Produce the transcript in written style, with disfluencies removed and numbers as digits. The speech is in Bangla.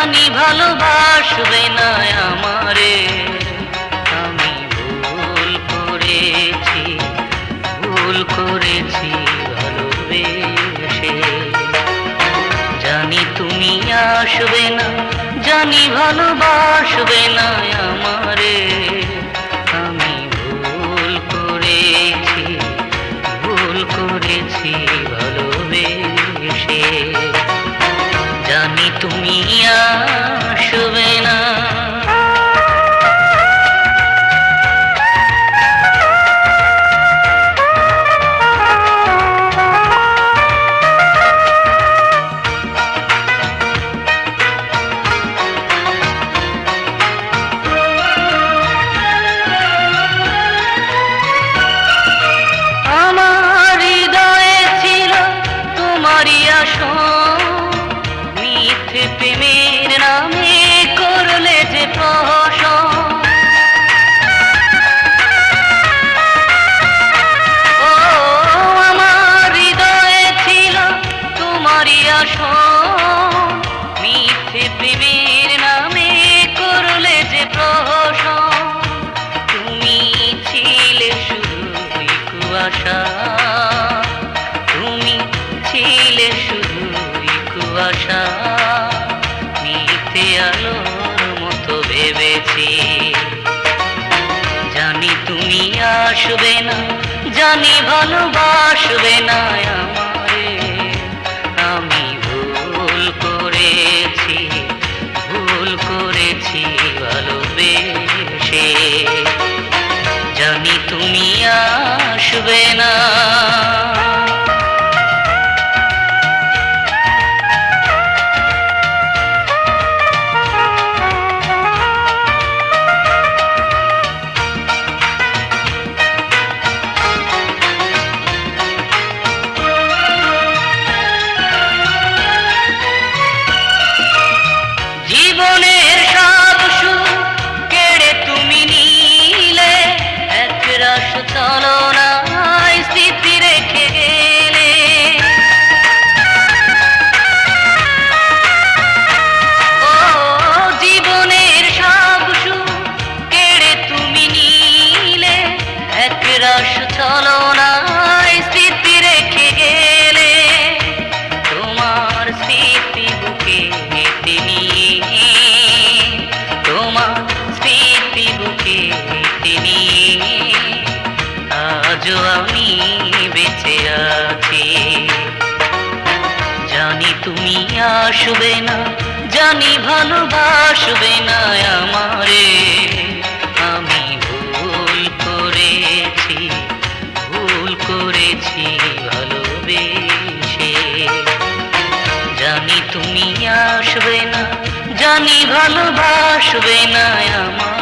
জানি ভালোবাসবে না আমারে। আমি ভুল করেছি ভালোবেসে। জানি তুমি আসবে না, জানি ভালোবাসবে না আমারে। আমি ভুল করেছি ভালোবেসে। জানি তুমি আসবে না। আমার হৃদয়ে ছিল তোমারই আসন, মিথ্যে প্রেমের নামে করলে যে প্রহসন। ও আমার হৃদয়ে ছিল তোমারই আসন, মিথ্যে প্রেমের নামে করলে যে প্রহসন। তুমি ছিলে শুধুই কুয়াশা, তুমি ছিলে শুধুই কুয়াশা। মিথ্যে আলোর মতো ভেবেছি। জানি তুমি আসবে না, জানি ভালোবাসবে না আমারে। আমি ভুল করেছি ভালোবেসে। জানি তুমি আসবে না। জীবনের সব সুখ কেড়ে তুমি নিলে, একরাশ ছলনায় স্মৃতি রেখে গেলে। ও জীবনের সব সুখ কেড়ে তুমি নিলে, একরাশ ছলনায় স্মৃতি রেখে গেলে। তোমার স্মৃতি বুকে হেঁটে নিয়ে, তোমার স্মৃতি বুকে হেঁটে নিয়ে আজও আমি বেঁচে আছি। জানি তুমি আসবে না, জানি ভালোবাসবে না আমারে। আমি ভুল করেছি ভালোবেসে। জানি তুমি আসবে না, জানি ভালোবাসবে না আমার।